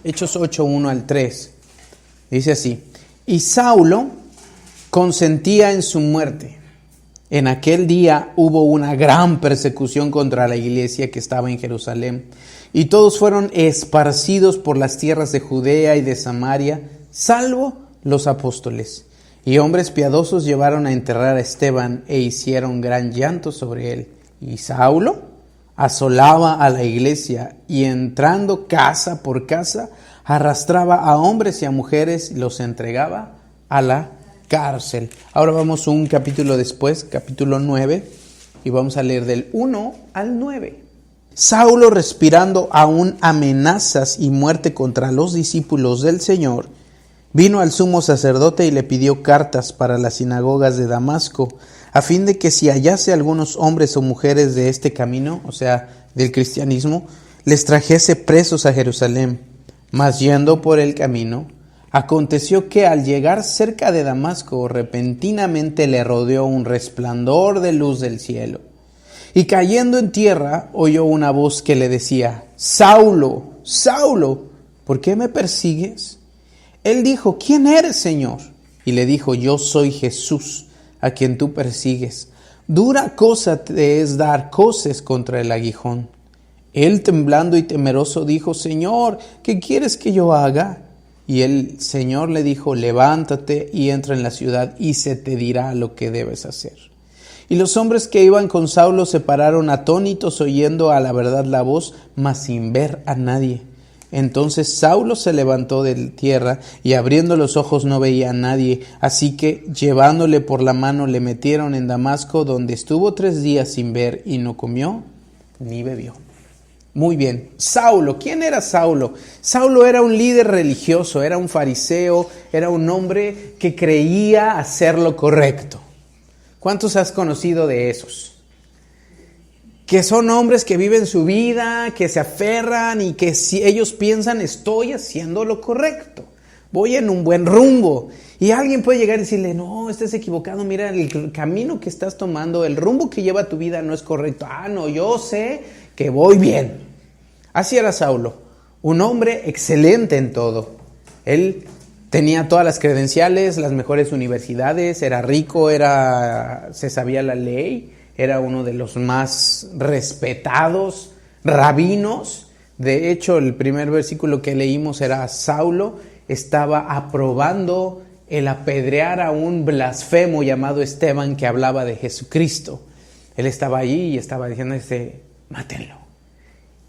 Hechos 8, 1 al 3. Dice así: y Saulo consentía en su muerte. En aquel día hubo una gran persecución contra la iglesia que estaba en Jerusalén, y todos fueron esparcidos por las tierras de Judea y de Samaria, salvo los apóstoles. Y hombres piadosos llevaron a enterrar a Esteban e hicieron gran llanto sobre él. Y Saulo asolaba a la iglesia y entrando casa por casa, arrastraba a hombres y a mujeres y los entregaba a la cárcel. Ahora vamos un capítulo después, capítulo 9, y vamos a leer del 1 al 9. Saulo, respirando aún amenazas y muerte contra los discípulos del Señor, vino al sumo sacerdote y le pidió cartas para las sinagogas de Damasco, a fin de que si hallase algunos hombres o mujeres de este camino, o sea, del cristianismo, les trajese presos a Jerusalén. Mas yendo por el camino, aconteció que al llegar cerca de Damasco, repentinamente le rodeó un resplandor de luz del cielo. Y cayendo en tierra, oyó una voz que le decía: Saulo, Saulo, ¿por qué me persigues? Él dijo: ¿quién eres, Señor? Y le dijo: yo soy Jesús, a quien tú persigues. Dura cosa te es dar coces contra el aguijón. Él, temblando y temeroso, dijo: Señor, ¿qué quieres que yo haga? Y el Señor le dijo: levántate y entra en la ciudad y se te dirá lo que debes hacer. Y los hombres que iban con Saulo se pararon atónitos, oyendo a la verdad la voz, mas sin ver a nadie. Entonces Saulo se levantó de tierra y abriendo los ojos no veía a nadie. Así que llevándole por la mano le metieron en Damasco, donde estuvo 3 días sin ver y no comió ni bebió. Muy bien, Saulo. ¿Quién era Saulo? Saulo era un líder religioso, era un fariseo, era un hombre que creía hacer lo correcto. ¿Cuántos has conocido de esos? Que son hombres que viven su vida, que se aferran y que si ellos piensan: estoy haciendo lo correcto, voy en un buen rumbo. Y alguien puede llegar y decirle: no, estás equivocado, mira, el camino que estás tomando, el rumbo que lleva tu vida no es correcto. No, yo sé que voy bien. Así era Saulo, un hombre excelente en todo. Él tenía todas las credenciales, las mejores universidades, era rico, se sabía la ley, era uno de los más respetados rabinos. De hecho, el primer versículo que leímos era: Saulo estaba aprobando el apedrear a un blasfemo llamado Esteban que hablaba de Jesucristo. Él estaba allí y estaba diciendo: mátenlo.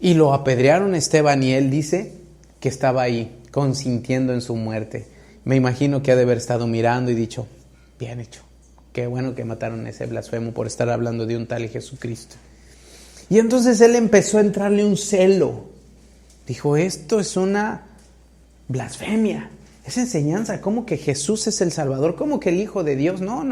Y lo apedrearon a Esteban y él dice que estaba ahí consintiendo en su muerte. Me imagino que ha de haber estado mirando y dicho: bien hecho, qué bueno que mataron a ese blasfemo por estar hablando de un tal Jesucristo. Y entonces él empezó a entrarle un celo. Dijo: esto es una blasfemia, esa enseñanza, ¿cómo que Jesús es el Salvador? ¿Cómo que el Hijo de Dios? No,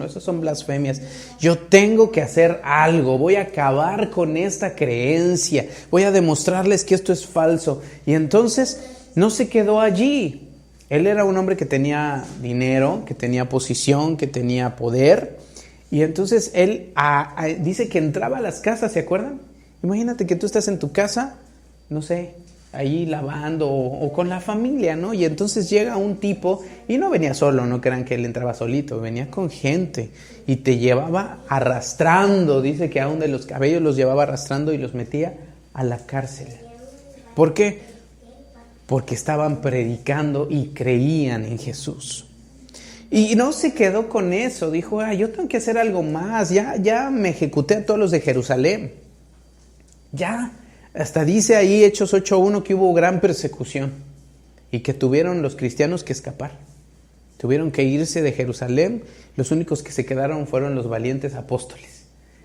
esas son blasfemias. Yo tengo que hacer algo, voy a acabar con esta creencia, voy a demostrarles que esto es falso. Y entonces no se quedó allí. Él era un hombre que tenía dinero, que tenía posición, que tenía poder. Y entonces él dice que entraba a las casas, ¿se acuerdan? Imagínate que tú estás en tu casa, no sé, ahí lavando o con la familia, ¿no? Y entonces llega un tipo, y no venía solo, no crean que él entraba solito, venía con gente y te llevaba arrastrando. Dice que aún de los cabellos los llevaba arrastrando y los metía a la cárcel. ¿Por qué? Porque estaban predicando y creían en Jesús. Y no se quedó con eso, dijo: yo tengo que hacer algo más, ya me ejecuté a todos los de Jerusalén. Ya, hasta dice ahí Hechos 8:1 que hubo gran persecución y que tuvieron los cristianos que escapar. Tuvieron que irse de Jerusalén. Los únicos que se quedaron fueron los valientes apóstoles.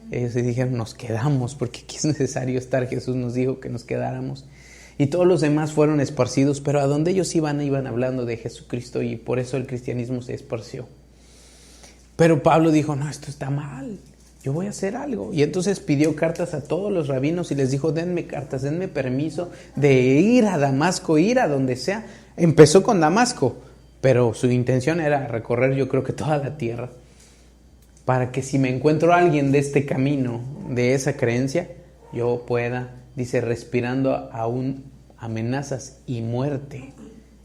Ellos dijeron: nos quedamos porque aquí es necesario estar. Jesús nos dijo que nos quedáramos. Y todos los demás fueron esparcidos, pero a donde ellos iban hablando de Jesucristo, y por eso el cristianismo se esparció. Pero Pablo dijo: no, esto está mal, yo voy a hacer algo. Y entonces pidió cartas a todos los rabinos y les dijo: denme cartas, denme permiso de ir a Damasco, ir a donde sea. Empezó con Damasco, pero su intención era recorrer, yo creo que toda la tierra, para que si me encuentro a alguien de este camino, de esa creencia, yo pueda, dice, respirando aún amenazas y muerte.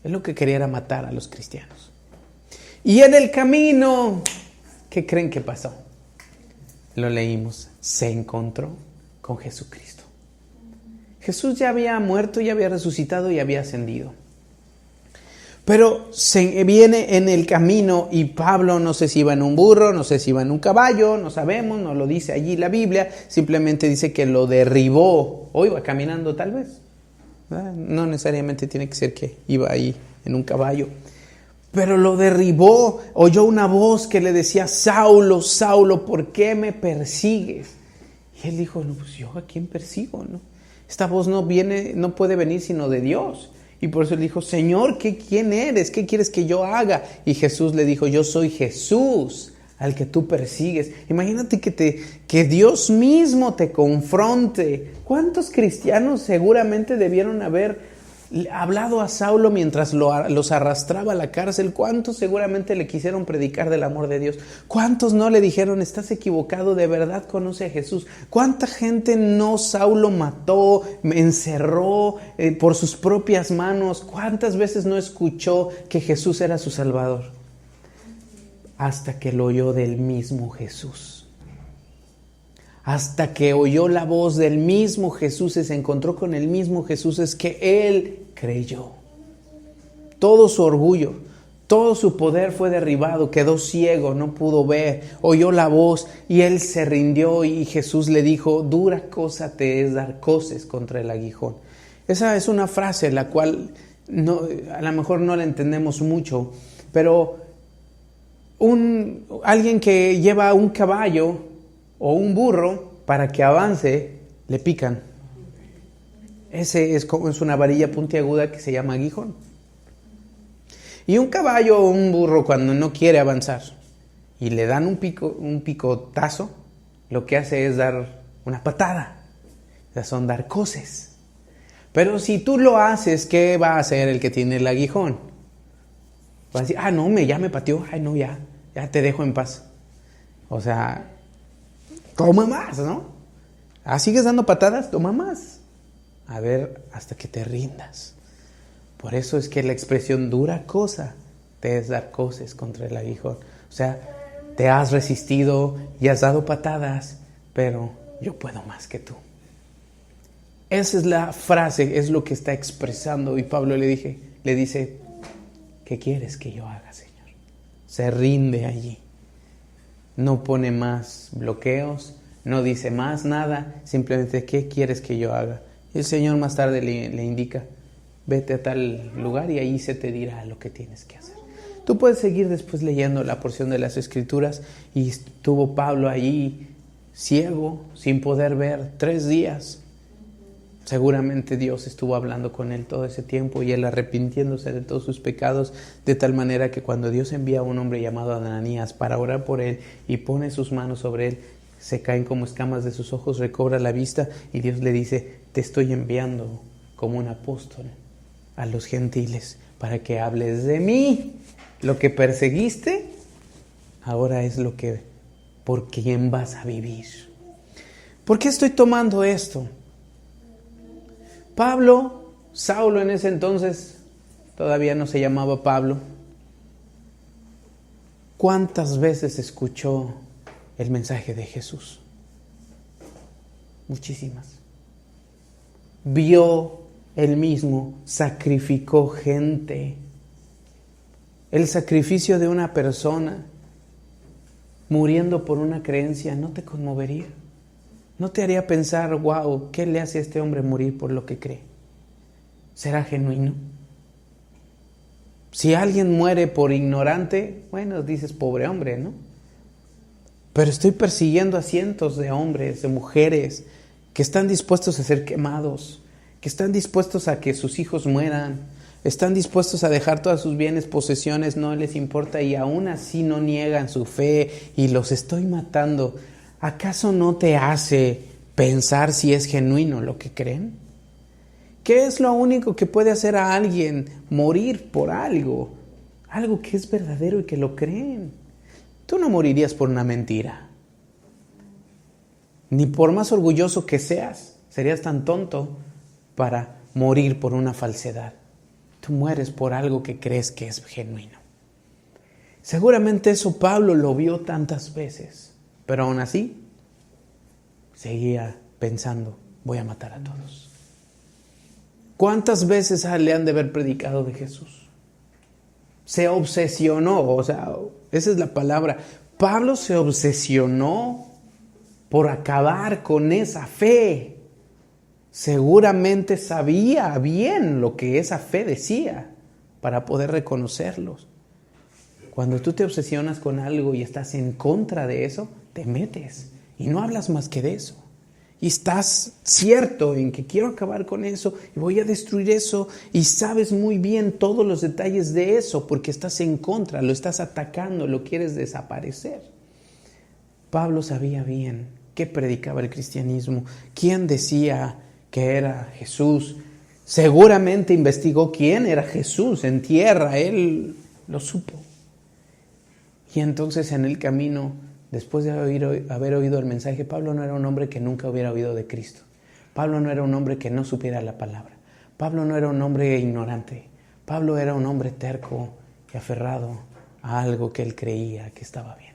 Es lo que quería, era matar a los cristianos. Y en el camino, ¿qué creen que pasó? Lo leímos, se encontró con Jesucristo. Jesús ya había muerto, ya había resucitado y había ascendido. Pero se viene en el camino y Pablo no sé si iba en un burro, no sé si iba en un caballo, no sabemos, no lo dice allí la Biblia, simplemente dice que lo derribó o iba caminando tal vez. No necesariamente tiene que ser que iba ahí en un caballo. Pero lo derribó, oyó una voz que le decía: Saulo, Saulo, ¿por qué me persigues? Y él dijo: no, pues yo a quién persigo, ¿no? Esta voz no puede venir sino de Dios. Y por eso le dijo: Señor, ¿quién eres? ¿Qué quieres que yo haga? Y Jesús le dijo: yo soy Jesús, al que tú persigues. Imagínate que Dios mismo te confronte. ¿Cuántos cristianos seguramente debieron haber hablado a Saulo mientras los arrastraba a la cárcel? ¿Cuántos seguramente le quisieron predicar del amor de Dios? ¿Cuántos no le dijeron: estás equivocado, de verdad conoce a Jesús? ¿Cuánta gente no Saulo mató, encerró por sus propias manos? ¿Cuántas veces no escuchó que Jesús era su Salvador? Hasta que lo oyó del mismo Jesús. Hasta que oyó la voz del mismo Jesús y se encontró con el mismo Jesús, es que él creyó. Todo su orgullo, todo su poder fue derribado, quedó ciego, no pudo ver, oyó la voz y él se rindió y Jesús le dijo: dura cosa te es dar coces contra el aguijón. Esa es una frase la cual a lo mejor no la entendemos mucho, pero alguien que lleva un caballo o un burro, para que avance, le pican. Ese es una varilla puntiaguda que se llama aguijón. Y un caballo o un burro, cuando no quiere avanzar y le dan un picotazo, lo que hace es dar una patada. O sea, son dar coces. Pero si tú lo haces, ¿qué va a hacer el que tiene el aguijón? Va a decir: no, ya me pateó, no, ya te dejo en paz. O sea, toma más, ¿no? ¿Sigues dando patadas? Toma más. A ver, hasta que te rindas. Por eso es que la expresión dura cosa te es dar coces contra el aguijón. O sea, te has resistido y has dado patadas, pero yo puedo más que tú. Esa es la frase, es lo que está expresando. Y Pablo le dice: ¿qué quieres que yo haga, Señor? Se rinde allí. No pone más bloqueos, no dice más nada, simplemente: ¿qué quieres que yo haga? Y el Señor más tarde le indica: vete a tal lugar y ahí se te dirá lo que tienes que hacer. Tú puedes seguir después leyendo la porción de las Escrituras. Y estuvo Pablo allí ciego, sin poder ver, 3 días. Seguramente Dios estuvo hablando con él todo ese tiempo y él arrepintiéndose de todos sus pecados, de tal manera que cuando Dios envía a un hombre llamado Ananías para orar por él y pone sus manos sobre él, se caen como escamas de sus ojos, recobra la vista y Dios le dice: te estoy enviando como un apóstol a los gentiles para que hables de mí. Lo que perseguiste ahora es por quien vas a vivir. ¿Por qué estoy tomando esto? Saulo en ese entonces todavía no se llamaba Pablo. ¿Cuántas veces escuchó el mensaje de Jesús? Muchísimas. Vio él mismo, sacrificó gente. El sacrificio de una persona muriendo por una creencia, ¿no te conmovería? ¿No te haría pensar: wow, ¿qué le hace a este hombre morir por lo que cree? ¿Será genuino? Si alguien muere por ignorante, bueno, dices: pobre hombre, ¿no? Pero estoy persiguiendo a cientos de hombres, de mujeres, que están dispuestos a ser quemados, que están dispuestos a que sus hijos mueran, están dispuestos a dejar todas sus bienes, posesiones, no les importa, y aún así no niegan su fe y los estoy matando. ¿Acaso no te hace pensar si es genuino lo que creen? ¿Qué es lo único que puede hacer a alguien morir por algo que es verdadero y que lo creen? Tú no morirías por una mentira. Ni por más orgulloso que seas, serías tan tonto para morir por una falsedad. Tú mueres por algo que crees que es genuino. Seguramente eso Pablo lo vio tantas veces, pero aún así seguía pensando, voy a matar a todos. ¿Cuántas veces le han de haber predicado de Jesús? Se obsesionó, o sea, esa es la palabra. Pablo se obsesionó por acabar con esa fe. Seguramente sabía bien lo que esa fe decía para poder reconocerlos. Cuando tú te obsesionas con algo y estás en contra de eso, te metes y no hablas más que de eso. Y estás cierto en que quiero acabar con eso y voy a destruir eso, y sabes muy bien todos los detalles de eso porque estás en contra, lo estás atacando, lo quieres desaparecer. Pablo sabía bien qué predicaba el cristianismo, quién decía que era Jesús. Seguramente investigó quién era Jesús en tierra, él lo supo. Y entonces en el camino, después de haber oído el mensaje, Pablo no era un hombre que nunca hubiera oído de Cristo. Pablo no era un hombre que no supiera la palabra. Pablo no era un hombre ignorante. Pablo era un hombre terco y aferrado a algo que él creía que estaba bien.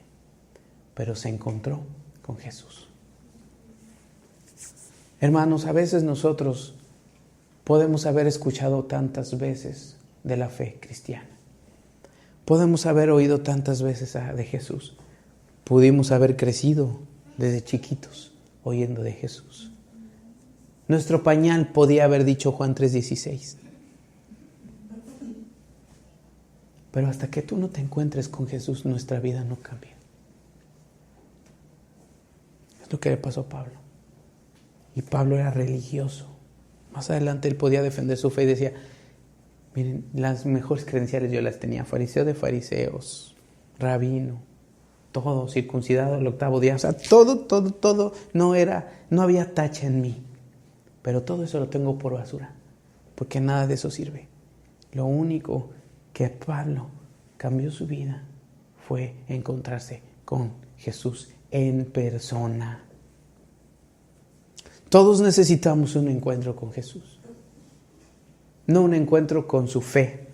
Pero se encontró con Jesús. Hermanos, a veces nosotros podemos haber escuchado tantas veces de la fe cristiana. Podemos haber oído tantas veces de Jesús. Pudimos haber crecido desde chiquitos oyendo de Jesús. Nuestro pañal podía haber dicho Juan 3:16. Pero hasta que tú no te encuentres con Jesús, nuestra vida no cambia. Es lo que le pasó a Pablo. Y Pablo era religioso. Más adelante él podía defender su fe y decía, miren, las mejores credenciales yo las tenía, fariseo de fariseos, rabino, todo, circuncidado al 8º día, o sea, todo, no había tacha en mí, pero todo eso lo tengo por basura, porque nada de eso sirve. Lo único que Pablo cambió su vida fue encontrarse con Jesús en persona. Todos necesitamos un encuentro con Jesús. No un encuentro con su fe.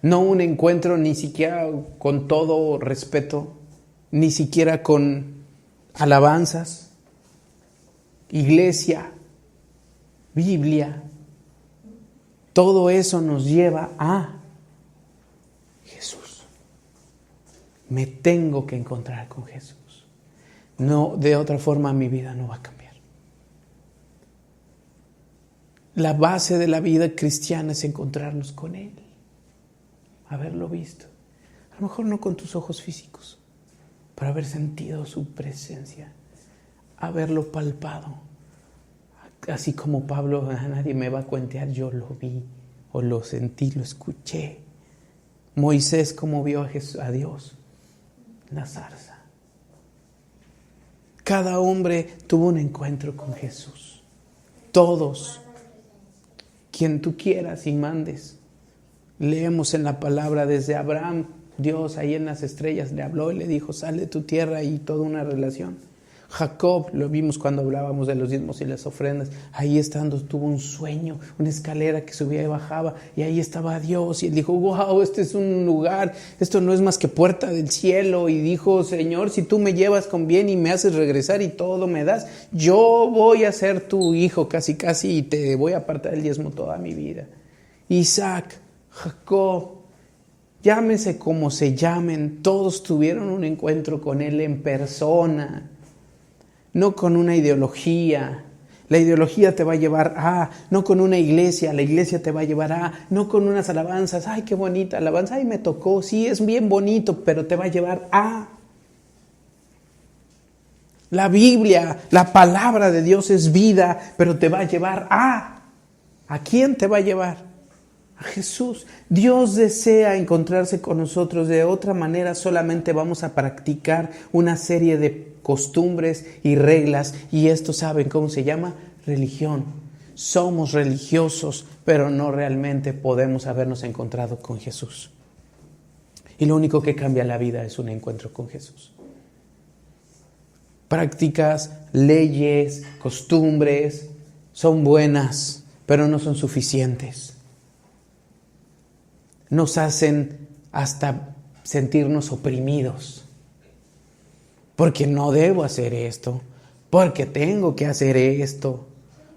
No un encuentro ni siquiera con todo respeto, ni siquiera con alabanzas, iglesia, Biblia. Todo eso nos lleva a Jesús. Me tengo que encontrar con Jesús. No, de otra forma mi vida no va a cambiar. La base de la vida cristiana es encontrarnos con Él, haberlo visto. A lo mejor no con tus ojos físicos, pero haber sentido su presencia, haberlo palpado. Así como Pablo, a nadie me va a cuentear, yo lo vi, o lo sentí, lo escuché. Moisés, como vio a Dios, la zarza. Cada hombre tuvo un encuentro con Jesús. Todos. Quien tú quieras y mandes. Leemos en la palabra desde Abraham, Dios ahí en las estrellas le habló y le dijo, sal de tu tierra, y toda una relación. Jacob, lo vimos cuando hablábamos de los diezmos y las ofrendas, ahí estando tuvo un sueño, una escalera que subía y bajaba, y ahí estaba Dios, y él dijo, wow, este es un lugar, esto no es más que puerta del cielo, y dijo, Señor, si tú me llevas con bien y me haces regresar y todo me das, yo voy a ser tu hijo casi, y te voy a apartar el diezmo toda mi vida. Isaac, Jacob, llámese como se llamen, todos tuvieron un encuentro con él en persona. No con una ideología. La ideología te va a llevar a, no con una iglesia, la iglesia te va a llevar a, no con unas alabanzas, ay, qué bonita alabanza, ay, me tocó, sí, es bien bonito, pero te va a llevar a. La Biblia, la palabra de Dios es vida, pero te va a llevar a. ¿A quién te va a llevar? A Jesús. Dios desea encontrarse con nosotros. De otra manera solamente vamos a practicar una serie de costumbres y reglas, y esto, ¿saben cómo se llama? Religión. Somos religiosos, pero no realmente podemos habernos encontrado con Jesús. Y lo único que cambia la vida es un encuentro con Jesús. Prácticas, leyes, costumbres, son buenas, pero no son suficientes. Nos hacen hasta sentirnos oprimidos. Porque no debo hacer esto, porque tengo que hacer esto.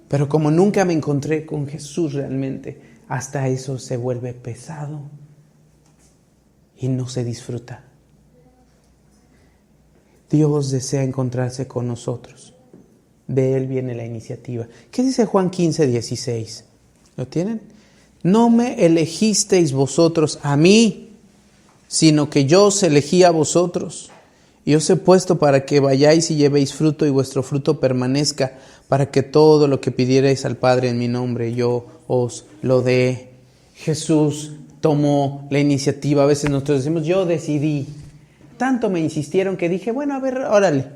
Pero como nunca me encontré con Jesús realmente, hasta eso se vuelve pesado y no se disfruta. Dios desea encontrarse con nosotros. De Él viene la iniciativa. ¿Qué dice Juan 15:16? ¿Lo tienen? No me elegisteis vosotros a mí, sino que yo os elegí a vosotros. Y os he puesto para que vayáis y llevéis fruto y vuestro fruto permanezca, para que todo lo que pidierais al Padre en mi nombre, yo os lo dé. Jesús tomó la iniciativa. A veces nosotros decimos, yo decidí. Tanto me insistieron que dije, bueno, a ver, órale.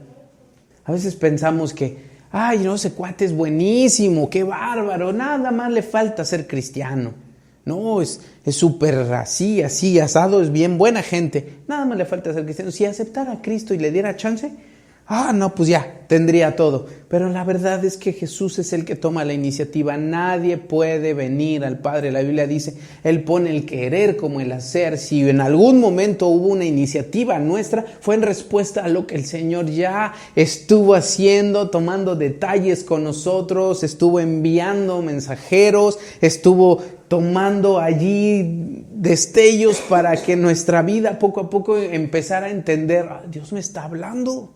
A veces pensamos que, ay, no, ese cuate es buenísimo, qué bárbaro, nada más le falta ser cristiano. No, es súper así, asado, es bien buena gente. Nada más le falta ser cristiano. Si aceptara a Cristo y le diera chance, no, pues ya, tendría todo. Pero la verdad es que Jesús es el que toma la iniciativa. Nadie puede venir al Padre. La Biblia dice, Él pone el querer como el hacer. Si en algún momento hubo una iniciativa nuestra, fue en respuesta a lo que el Señor ya estuvo haciendo, tomando detalles con nosotros, estuvo enviando mensajeros, estuvo tomando allí destellos para que nuestra vida poco a poco empezara a entender, Dios me está hablando.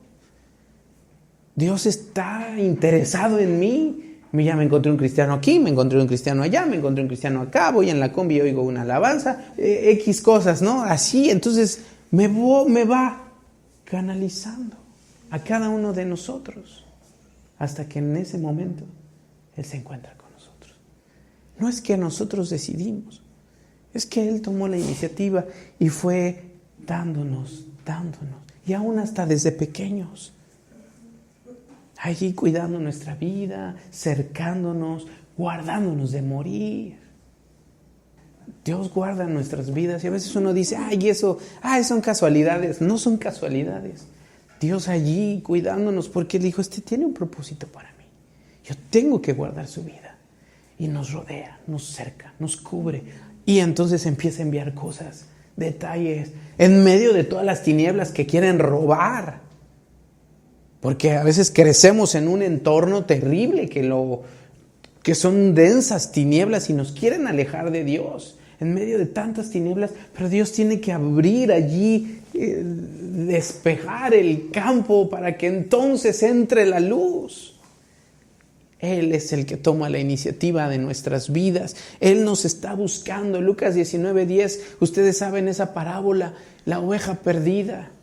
Dios está interesado en mí. Ya me encontré un cristiano aquí, me encontré un cristiano allá, me encontré un cristiano acá, voy en la combi y oigo una alabanza, X cosas, ¿no? Así, entonces me va canalizando a cada uno de nosotros hasta que en ese momento Él se encuentra con nosotros. No es que nosotros decidimos, es que Él tomó la iniciativa y fue dándonos, y aún hasta desde pequeños. Allí cuidando nuestra vida, cercándonos, guardándonos de morir. Dios guarda nuestras vidas y a veces uno dice, son casualidades. No son casualidades. Dios allí cuidándonos porque Él dijo, tiene un propósito para mí. Yo tengo que guardar su vida. Y nos rodea, nos cerca, nos cubre. Y entonces empieza a enviar cosas, detalles, en medio de todas las tinieblas que quieren robar. Porque a veces crecemos en un entorno terrible que son densas tinieblas y nos quieren alejar de Dios en medio de tantas tinieblas, pero Dios tiene que abrir allí, despejar el campo para que entonces entre la luz. Él es el que toma la iniciativa de nuestras vidas. Él nos está buscando. Lucas 19:10, ustedes saben esa parábola, la oveja perdida.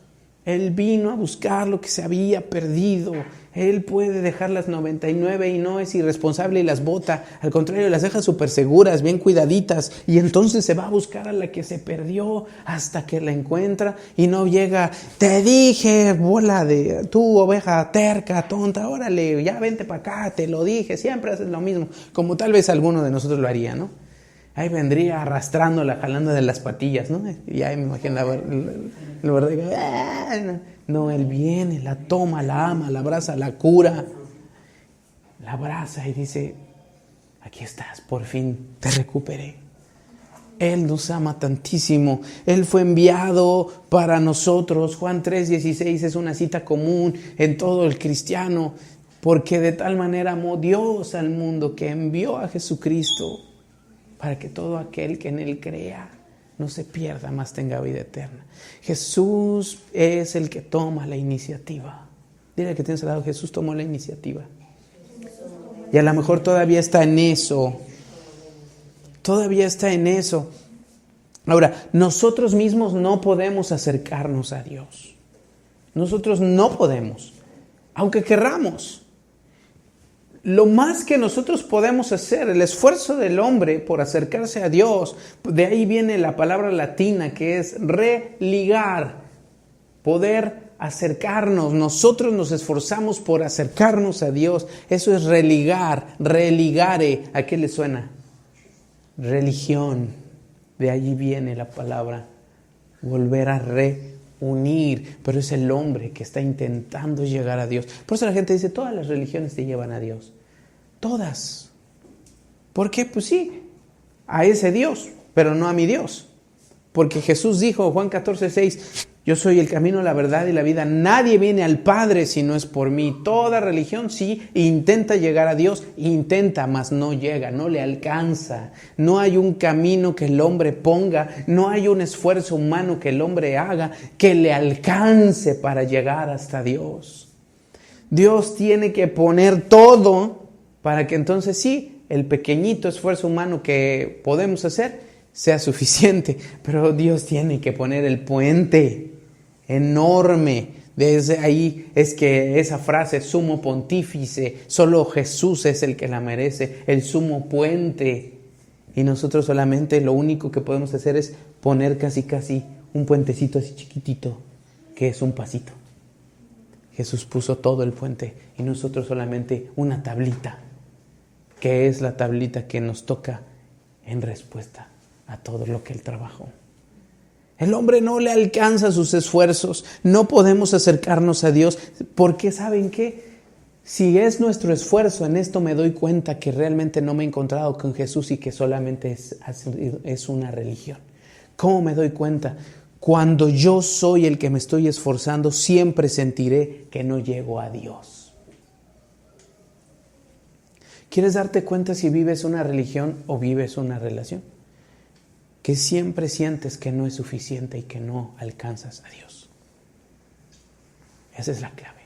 Él vino a buscar lo que se había perdido. Él puede dejar las 99 y no es irresponsable y las bota. Al contrario, las deja súper seguras, bien cuidaditas. Y entonces se va a buscar a la que se perdió hasta que la encuentra. Y no llega, te dije, bola de tú, oveja terca, tonta, órale, ya vente para acá, te lo dije. Siempre haces lo mismo. Como tal vez alguno de nosotros lo haría, ¿no? Ahí vendría arrastrándola, jalando de las patillas, ¿no? Y ahí me imagino la verdad. No, Él viene, la toma, la ama, la abraza, la cura. La abraza y dice, aquí estás, por fin te recuperé. Él nos ama tantísimo. Él fue enviado para nosotros. Juan 3:16 es una cita común en todo el cristiano. Porque de tal manera amó Dios al mundo que envió a Jesucristo para que todo aquel que en Él crea no se pierda, mas tenga vida eterna. Jesús es el que toma la iniciativa. Dile que tienes al lado, Jesús tomó la iniciativa. Y a lo mejor todavía está en eso. Todavía está en eso. Ahora, nosotros mismos no podemos acercarnos a Dios. Nosotros no podemos, aunque querramos. Lo más que nosotros podemos hacer, el esfuerzo del hombre por acercarse a Dios, de ahí viene la palabra latina que es religar, poder acercarnos. Nosotros nos esforzamos por acercarnos a Dios. Eso es religar, religare. ¿A qué le suena? Religión. De allí viene la palabra volver a reunir, pero es el hombre que está intentando llegar a Dios. Por eso la gente dice, todas las religiones te llevan a Dios. Todas. ¿Por qué? Pues sí, a ese Dios, pero no a mi Dios. Porque Jesús dijo, Juan 14:6, yo soy el camino, la verdad y la vida. Nadie viene al Padre si no es por mí. Toda religión sí intenta llegar a Dios, intenta, mas no llega, no le alcanza. No hay un camino que el hombre ponga, no hay un esfuerzo humano que el hombre haga que le alcance para llegar hasta Dios. Dios tiene que poner todo para que entonces sí, el pequeñito esfuerzo humano que podemos hacer sea suficiente, pero Dios tiene que poner el puente enorme. Desde ahí es que esa frase, sumo pontífice, solo Jesús es el que la merece, el sumo puente. Y nosotros solamente lo único que podemos hacer es poner casi un puentecito así chiquitito, que es un pasito. Jesús puso todo el puente y nosotros solamente una tablita, que es la tablita que nos toca en respuesta a todo lo que Él trabajó. El hombre no le alcanza sus esfuerzos, no podemos acercarnos a Dios, porque ¿saben qué? Si es nuestro esfuerzo, en esto me doy cuenta que realmente no me he encontrado con Jesús y que solamente es una religión. ¿Cómo me doy cuenta? Cuando yo soy el que me estoy esforzando, siempre sentiré que no llego a Dios. ¿Quieres darte cuenta si vives una religión o vives una relación? Que siempre sientes que no es suficiente y que no alcanzas a Dios. Esa es la clave.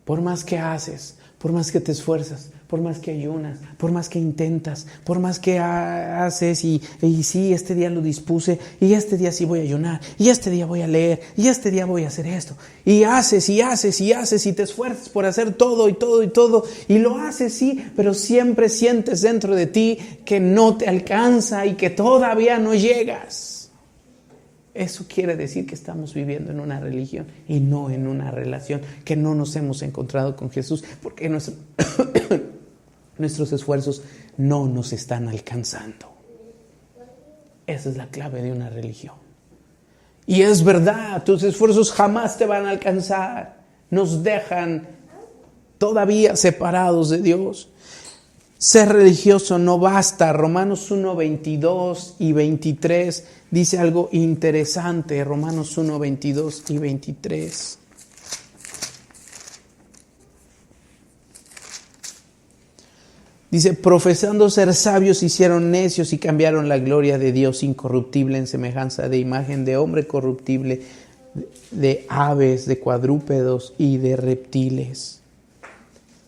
Por más que haces, por más que te esfuerzas, por más que ayunas, por más que intentas, por más que haces y sí, este día lo dispuse y este día sí voy a ayunar y este día voy a leer y este día voy a hacer esto y haces y te esfuerzas por hacer todo y lo haces, sí, pero siempre sientes dentro de ti que no te alcanza y que todavía no llegas. Eso quiere decir que estamos viviendo en una religión y no en una relación, que no nos hemos encontrado con Jesús, porque nuestros esfuerzos no nos están alcanzando. Esa es la clave de una religión. Y es verdad, tus esfuerzos jamás te van a alcanzar. Nos dejan todavía separados de Dios. Ser religioso no basta. Romanos 1, 22 y 23 dice algo interesante. Romanos 1, 22 y 23. Dice, profesando ser sabios, hicieron necios y cambiaron la gloria de Dios incorruptible en semejanza de imagen de hombre corruptible, de aves, de cuadrúpedos y de reptiles.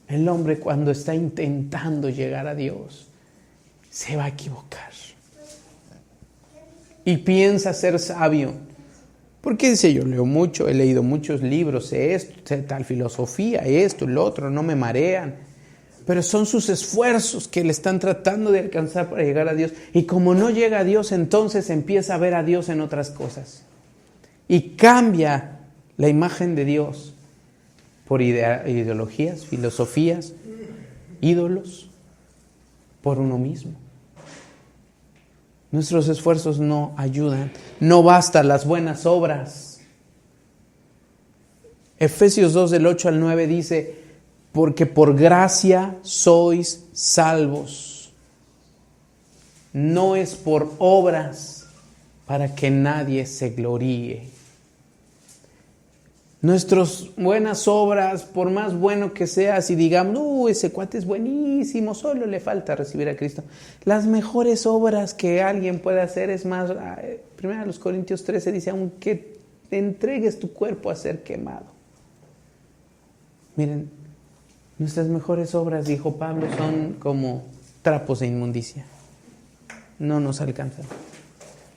El hombre, cuando está intentando llegar a Dios, se va a equivocar. Y piensa ser sabio. Porque dice, yo leo mucho, he leído muchos libros, sé esto, sé tal filosofía, esto, lo otro, no me marean. Pero son sus esfuerzos que le están tratando de alcanzar para llegar a Dios. Y como no llega a Dios, entonces empieza a ver a Dios en otras cosas. Y cambia la imagen de Dios por ideologías, filosofías, ídolos, por uno mismo. Nuestros esfuerzos no ayudan, no bastan las buenas obras. Efesios 2 del 8 al 9 dice, porque por gracia sois salvos. No es por obras para que nadie se gloríe. Nuestras buenas obras, por más bueno que sea, si digamos, ese cuate es buenísimo, solo le falta recibir a Cristo. Las mejores obras que alguien puede hacer es más, 1 Corintios 13 dice, aunque te entregues tu cuerpo a ser quemado. Miren, nuestras mejores obras, dijo Pablo, son como trapos de inmundicia. No nos alcanzan,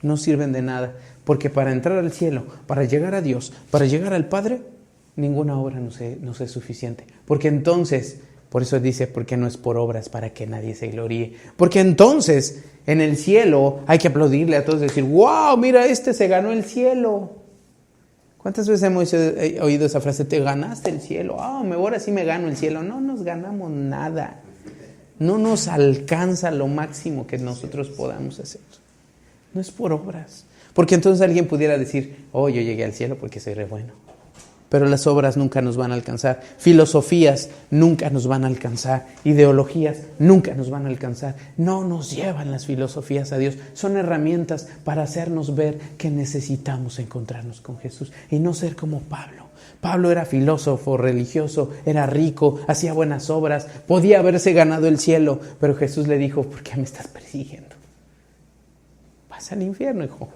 no sirven de nada. Porque para entrar al cielo, para llegar a Dios, para llegar al Padre, ninguna obra nos es suficiente. Porque entonces, por eso dice, porque no es por obras para que nadie se gloríe. Porque entonces, en el cielo, hay que aplaudirle a todos y decir, wow, mira, se ganó el cielo. ¿Cuántas veces hemos oído esa frase? Te ganaste el cielo. Ahora sí me gano el cielo. No nos ganamos nada. No nos alcanza lo máximo que nosotros podamos hacer. No es por obras. Porque entonces alguien pudiera decir, yo llegué al cielo porque soy re bueno. pero las obras nunca nos van a alcanzar. Filosofías nunca nos van a alcanzar. Ideologías nunca nos van a alcanzar. No nos llevan las filosofías a Dios. Son herramientas para hacernos ver que necesitamos encontrarnos con Jesús y no ser como Pablo. Pablo era filósofo, religioso, era rico, hacía buenas obras, podía haberse ganado el cielo, pero Jesús le dijo: ¿por qué me estás persiguiendo? Vas al infierno, hijo.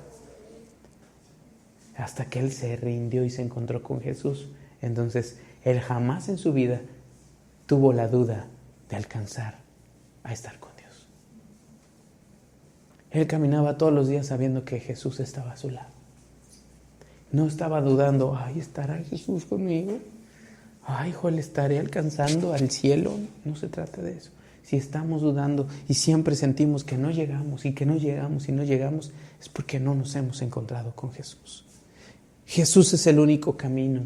Hasta que él se rindió y se encontró con Jesús. Entonces, él jamás en su vida tuvo la duda de alcanzar a estar con Dios. Él caminaba todos los días sabiendo que Jesús estaba a su lado. No estaba dudando: ay, ¿estará Jesús conmigo? Ay, hijo, ¿le estaré alcanzando al cielo? No se trata de eso. Si estamos dudando y siempre sentimos que no llegamos y que no llegamos y no llegamos, es porque no nos hemos encontrado con Jesús. Jesús es el único camino,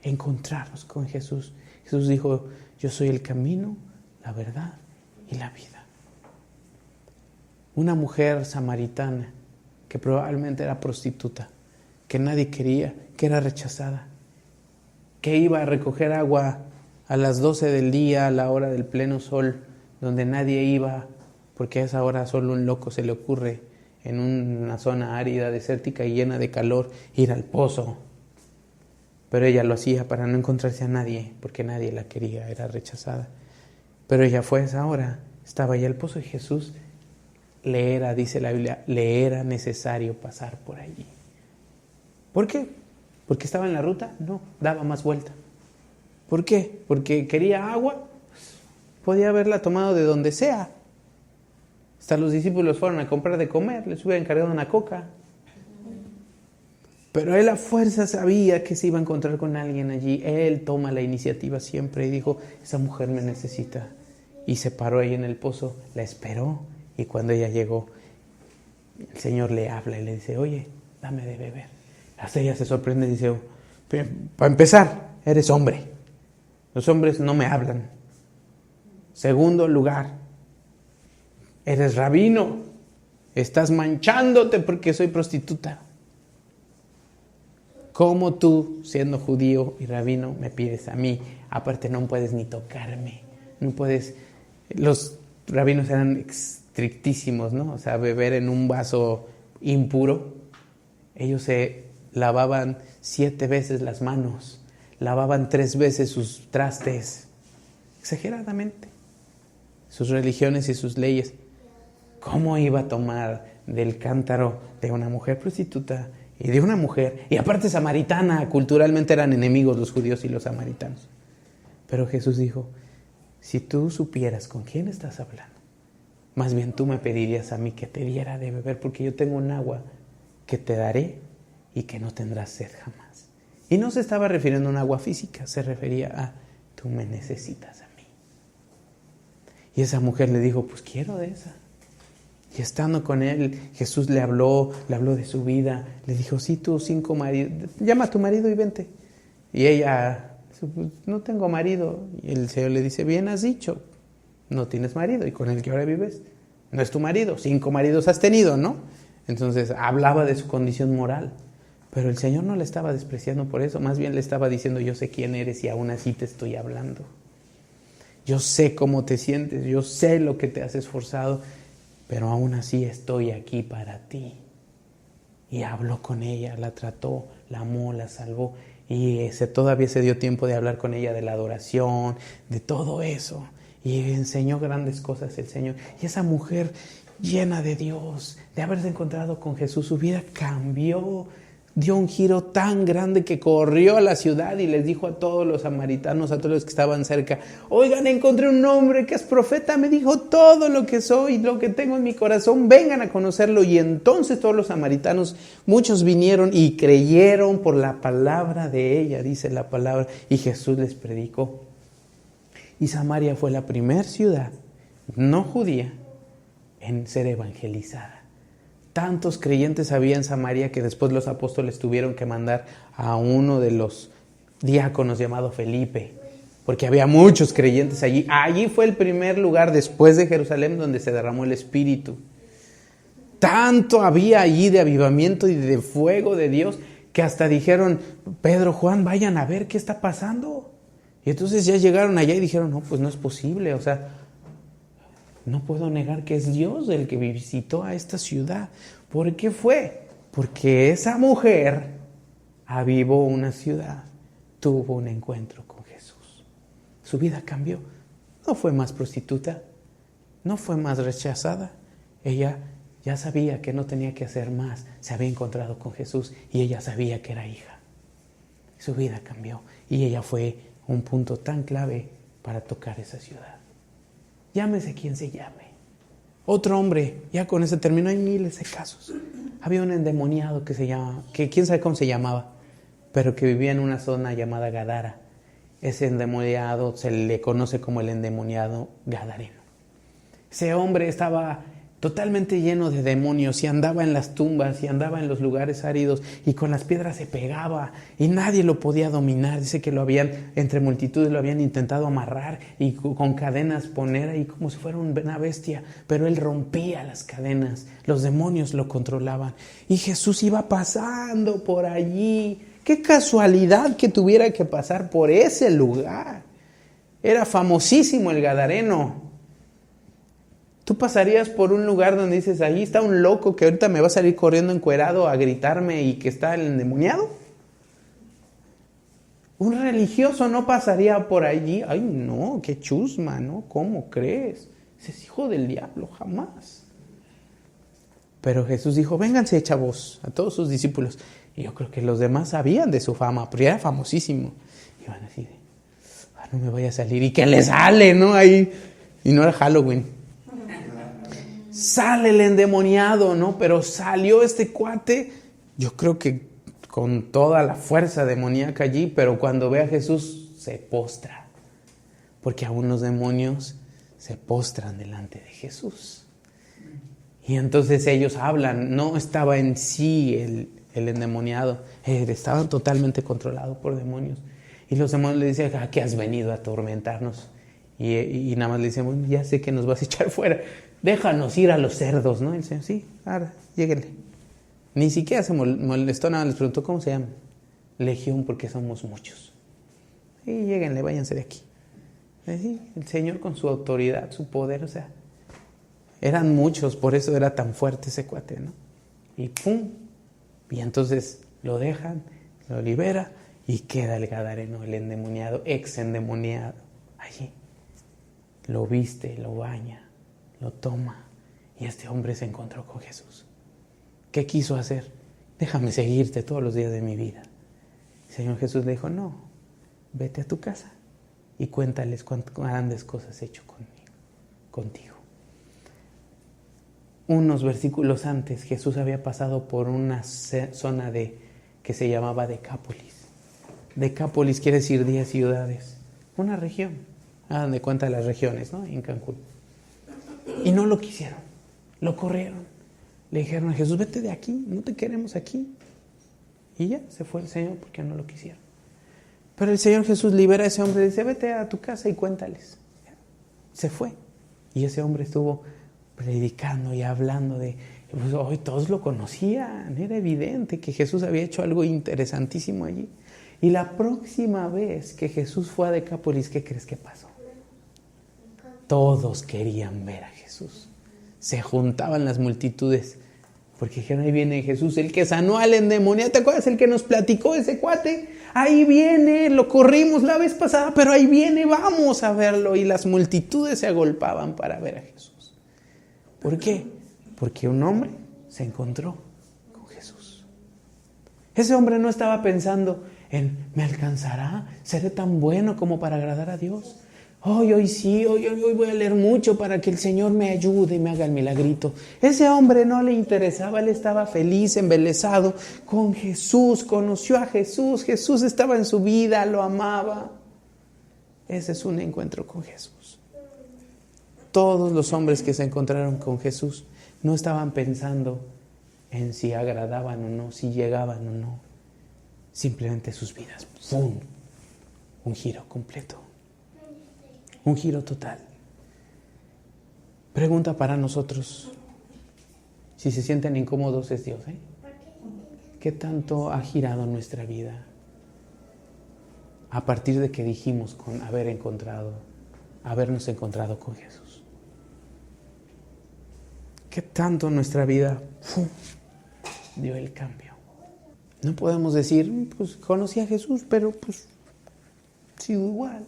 encontrarnos con Jesús. Jesús dijo: yo soy el camino, la verdad y la vida. Una mujer samaritana que probablemente era prostituta, que nadie quería, que era rechazada, que iba a recoger agua a las 12 del día, a la hora del pleno sol, donde nadie iba, porque a esa hora solo un loco se le ocurre, en una zona árida, desértica y llena de calor, ir al pozo. Pero ella lo hacía para no encontrarse a nadie, porque nadie la quería, era rechazada. Pero ella fue a esa hora, estaba allá al pozo y Jesús le era, dice la Biblia, le era necesario pasar por allí. ¿Por qué? ¿Porque estaba en la ruta? No, daba más vuelta. ¿Por qué? ¿Porque quería agua? Podía haberla tomado de donde sea. Hasta los discípulos fueron a comprar de comer, les hubieran encargado una coca. Pero él a fuerza sabía que se iba a encontrar con alguien allí. Él toma la iniciativa siempre y dijo: esa mujer me necesita. Y se paró ahí en el pozo, la esperó, y cuando ella llegó, el Señor le habla y le dice: oye, dame de beber. Hasta ella se sorprende y dice: para empezar, eres hombre. Los hombres no me hablan. Segundo lugar, eres rabino. Estás manchándote porque soy prostituta. ¿Cómo tú, siendo judío y rabino, me pides a mí? Aparte no puedes ni tocarme. No puedes. Los rabinos eran estrictísimos, ¿no? O sea, beber en un vaso impuro. Ellos se lavaban 7 veces las manos. Lavaban 3 veces sus trastes. Exageradamente. Sus religiones y sus leyes. ¿Cómo iba a tomar del cántaro de una mujer prostituta y de una mujer, y aparte samaritana? Culturalmente eran enemigos los judíos y los samaritanos. Pero Jesús dijo: si tú supieras con quién estás hablando, más bien tú me pedirías a mí que te diera de beber, porque yo tengo un agua que te daré y que no tendrás sed jamás. Y no se estaba refiriendo a un agua física, se refería a: tú me necesitas a mí. Y esa mujer le dijo: pues quiero de esa. Y estando con él, Jesús le habló de su vida. Le dijo: sí, tú 5 maridos, llama a tu marido y vente. Y ella: pues no tengo marido. Y el Señor le dice: bien has dicho, no tienes marido, y con el que ahora vives no es tu marido. 5 maridos has tenido, ¿no? Entonces hablaba de su condición moral. Pero el Señor no le estaba despreciando por eso, más bien le estaba diciendo: yo sé quién eres y aún así te estoy hablando. Yo sé cómo te sientes, yo sé lo que te has esforzado, pero aún así estoy aquí para ti. Y habló con ella, la trató, la amó, la salvó. Y todavía se dio tiempo de hablar con ella de la adoración, de todo eso. Y enseñó grandes cosas el Señor. Y esa mujer llena de Dios, de haberse encontrado con Jesús, su vida cambió. Dio un giro tan grande que corrió a la ciudad y les dijo a todos los samaritanos, a todos los que estaban cerca: oigan, encontré un hombre que es profeta, me dijo todo lo que soy, lo que tengo en mi corazón, vengan a conocerlo. Y entonces todos los samaritanos, muchos vinieron y creyeron por la palabra de ella, dice la palabra, y Jesús les predicó. Y Samaria fue la primer ciudad no judía en ser evangelizada. Tantos creyentes había en Samaria que después los apóstoles tuvieron que mandar a uno de los diáconos llamado Felipe, porque había muchos creyentes allí. Allí fue el primer lugar después de Jerusalén donde se derramó el Espíritu. Tanto había allí de avivamiento y de fuego de Dios que hasta dijeron, Pedro, Juan, vayan a ver qué está pasando. Y entonces ya llegaron allá y dijeron, no, pues no es posible, o sea, no puedo negar que es Dios el que visitó a esta ciudad. ¿Por qué fue? Porque esa mujer avivó una ciudad, tuvo un encuentro con Jesús. Su vida cambió. No fue más prostituta, no fue más rechazada. Ella ya sabía que no tenía que hacer más. Se había encontrado con Jesús y ella sabía que era hija. Su vida cambió y ella fue un punto tan clave para tocar esa ciudad. Llámese quien se llame. Otro hombre, ya con ese término hay miles de casos. Había un endemoniado que quién sabe cómo se llamaba, pero que vivía en una zona llamada Gadara. Ese endemoniado se le conoce como el endemoniado gadareno. Ese hombre estaba totalmente lleno de demonios y andaba en las tumbas y andaba en los lugares áridos y con las piedras se pegaba y nadie lo podía dominar. Dice que entre multitudes lo habían intentado amarrar y con cadenas poner ahí como si fuera una bestia, pero él rompía las cadenas, los demonios lo controlaban y Jesús iba pasando por allí. Qué casualidad que tuviera que pasar por ese lugar. Era famosísimo el gadareno. ¿Tú pasarías por un lugar donde dices, ahí está un loco que ahorita me va a salir corriendo encuerado a gritarme y que está el endemoniado? Un religioso no pasaría por allí. Ay, no, qué chusma, ¿no? ¿Cómo crees? Ese es hijo del diablo, jamás. Pero Jesús dijo, vénganse, chavos, a todos sus discípulos. Y yo creo que los demás sabían de su fama, pero era famosísimo. Y van así de, no me vaya a salir. Y que le sale, ¿no? Ahí. Y no era Halloween. Sale el endemoniado, ¿no? Pero salió este cuate, yo creo que con toda la fuerza demoníaca allí, pero cuando ve a Jesús se postra. Porque aún los demonios se postran delante de Jesús. Y entonces ellos hablan, no estaba en sí el endemoniado, estaban totalmente controlados por demonios. Y los demonios le dicen, ¿a qué has venido a atormentarnos? Y nada más le dicen, bueno, ya sé que nos vas a echar fuera, déjanos ir a los cerdos, ¿no? Y el Señor, sí, ahora, lléguenle. Ni siquiera se molestó nada, les preguntó, ¿cómo se llama? Legión, porque somos muchos. Y lléguenle, váyanse de aquí. Sí, el Señor con su autoridad, su poder, o sea, eran muchos, por eso era tan fuerte ese cuate, ¿no? Y ¡pum! Y entonces lo dejan, lo libera y queda el gadareno, el endemoniado, ex endemoniado, allí. Lo viste, lo baña, lo toma y este hombre se encontró con Jesús. ¿Qué quiso hacer? Déjame seguirte todos los días de mi vida. El Señor Jesús le dijo, no, vete a tu casa y cuéntales cuántas grandes cosas he hecho contigo. Unos versículos antes, Jesús había pasado por una zona que se llamaba Decápolis. Decápolis quiere decir 10 ciudades, una región. Hagan de cuenta las regiones, ¿no? En Cancún. Y no lo quisieron, lo corrieron. Le dijeron a Jesús, vete de aquí, no te queremos aquí. Y ya, se fue el Señor porque no lo quisieron. Pero el Señor Jesús libera a ese hombre y dice, vete a tu casa y cuéntales. Se fue. Y ese hombre estuvo predicando y hablando de, pues hoy todos lo conocían, era evidente que Jesús había hecho algo interesantísimo allí. Y la próxima vez que Jesús fue a Decápolis, ¿qué crees que pasó? Todos querían ver a Jesús. Se juntaban las multitudes. Porque dijeron, ahí viene Jesús, el que sanó al endemoniado. ¿Te acuerdas el que nos platicó ese cuate? Ahí viene, lo corrimos la vez pasada, pero ahí viene, vamos a verlo. Y las multitudes se agolpaban para ver a Jesús. ¿Por qué? Porque un hombre se encontró con Jesús. Ese hombre no estaba pensando en, ¿me alcanzará? ¿Seré tan bueno como para agradar a Dios? Hoy sí, hoy voy a leer mucho para que el Señor me ayude y me haga el milagrito. Ese hombre no le interesaba, él estaba feliz, embelesado con Jesús, conoció a Jesús, Jesús estaba en su vida, lo amaba. Ese es un encuentro con Jesús. Todos los hombres que se encontraron con Jesús no estaban pensando en si agradaban o no, si llegaban o no. Simplemente sus vidas, ¡pum!, un giro completo. Un giro total. Pregunta para nosotros. Si se sienten incómodos, es Dios, ¿eh? ¿Qué tanto ha girado nuestra vida a partir de que dijimos con habernos encontrado con Jesús? ¿Qué tanto nuestra vida dio el cambio? No podemos decir, pues conocí a Jesús, pero pues sigo igual.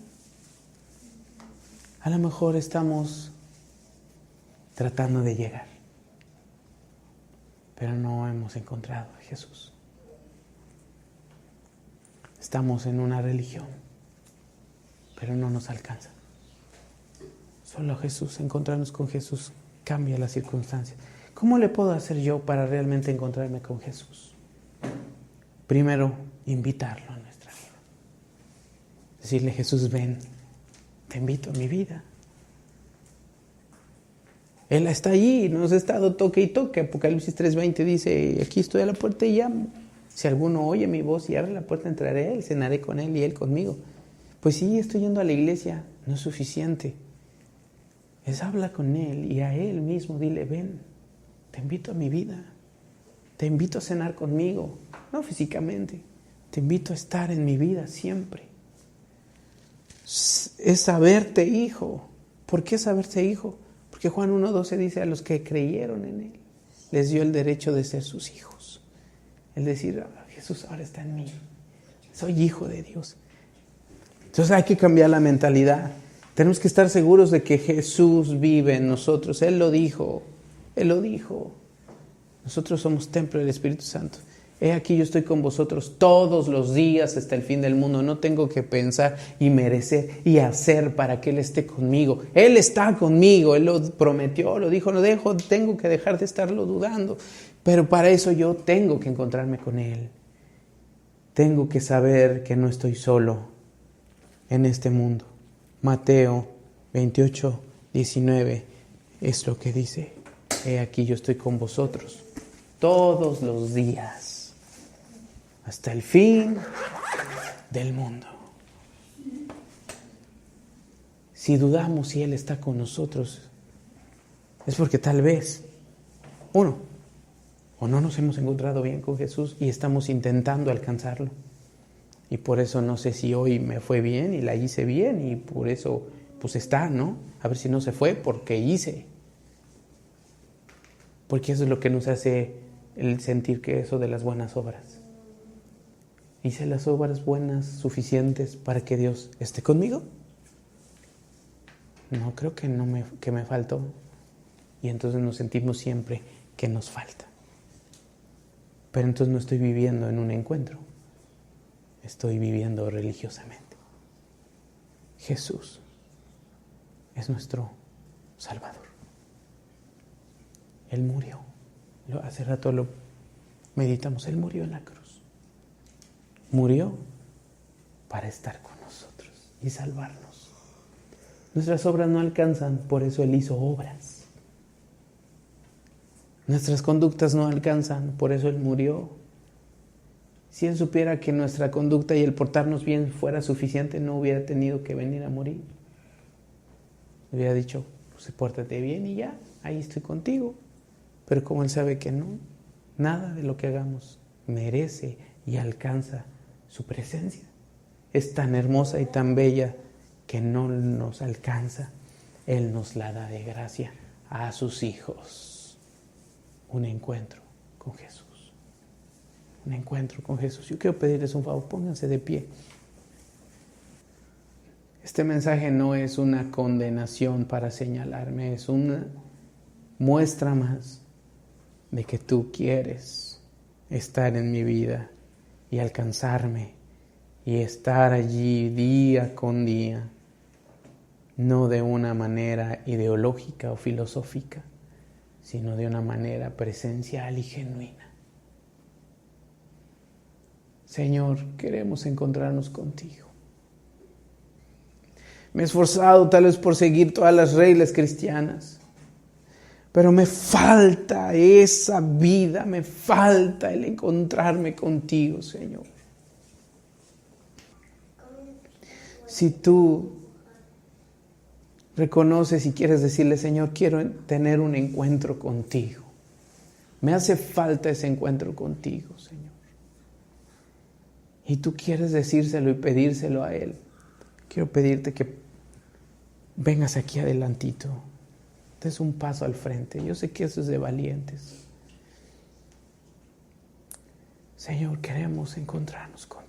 A lo mejor estamos tratando de llegar, pero no hemos encontrado a Jesús. Estamos en una religión, pero no nos alcanza. Solo Jesús, encontrarnos con Jesús, cambia las circunstancias. ¿Cómo le puedo hacer yo para realmente encontrarme con Jesús? Primero, invitarlo a nuestra vida. Decirle, Jesús, ven, te invito a mi vida. Él está allí, nos ha estado toque y toque. Apocalipsis 3:20 dice, aquí estoy a la puerta y llamo. Si alguno oye mi voz y abre la puerta, entraré a él, cenaré con él y él conmigo. Pues sí, estoy yendo a la iglesia, no es suficiente. Habla con él y a él mismo dile, ven, te invito a mi vida. Te invito a cenar conmigo, no físicamente. Te invito a estar en mi vida siempre. Es saberte hijo. ¿Por qué saberse hijo? Porque Juan 1:12 dice, a los que creyeron en él, les dio el derecho de ser sus hijos. El decir, Jesús ahora está en mí, soy hijo de Dios. Entonces hay que cambiar la mentalidad. Tenemos que estar seguros de que Jesús vive en nosotros. Él lo dijo. Nosotros somos templo del Espíritu Santo. He aquí yo estoy con vosotros todos los días hasta el fin del mundo. No tengo que pensar y merecer y hacer para que Él esté conmigo. Él está conmigo, Él lo prometió, lo dijo, tengo que dejar de estarlo dudando. Pero para eso yo tengo que encontrarme con Él. Tengo que saber que no estoy solo en este mundo. Mateo 28:19 es lo que dice. He aquí yo estoy con vosotros todos los días hasta el fin del mundo. Si dudamos si Él está con nosotros, es porque tal vez, o no nos hemos encontrado bien con Jesús y estamos intentando alcanzarlo. Y por eso no sé si hoy me fue bien y la hice bien y por eso pues está, ¿no? A ver si no se fue porque hice. Porque eso es lo que nos hace el sentir que eso de las buenas obras. ¿Hice las obras buenas suficientes para que Dios esté conmigo? No, creo que que me faltó. Y entonces nos sentimos siempre que nos falta. Pero entonces no estoy viviendo en un encuentro. Estoy viviendo religiosamente. Jesús es nuestro Salvador. Él murió. Hace rato lo meditamos. Él murió en la cruz. Murió para estar con nosotros y salvarnos. Nuestras obras no alcanzan, por eso Él hizo obras. Nuestras conductas no alcanzan, por eso Él murió. Si Él supiera que nuestra conducta y el portarnos bien fuera suficiente, no hubiera tenido que venir a morir. Hubiera dicho, pues pórtate bien y ya, ahí estoy contigo. Pero como Él sabe que no, nada de lo que hagamos merece y alcanza su presencia. Es tan hermosa y tan bella que no nos alcanza. Él nos la da de gracia a sus hijos. Un encuentro con Jesús. Un encuentro con Jesús. Yo quiero pedirles un favor, pónganse de pie. Este mensaje no es una condenación para señalarme, es una muestra más de que tú quieres estar en mi vida y alcanzarme y estar allí día con día, no de una manera ideológica o filosófica, sino de una manera presencial y genuina. Señor, queremos encontrarnos contigo. Me he esforzado tal vez por seguir todas las reglas cristianas, pero me falta esa vida, me falta el encontrarme contigo, Señor. Si tú reconoces y quieres decirle, Señor, quiero tener un encuentro contigo, me hace falta ese encuentro contigo, Señor. y tú quieres decírselo y pedírselo a Él, quiero pedirte que vengas aquí adelantito, des un paso al frente. Yo sé que eso es de valientes. Señor, queremos encontrarnos con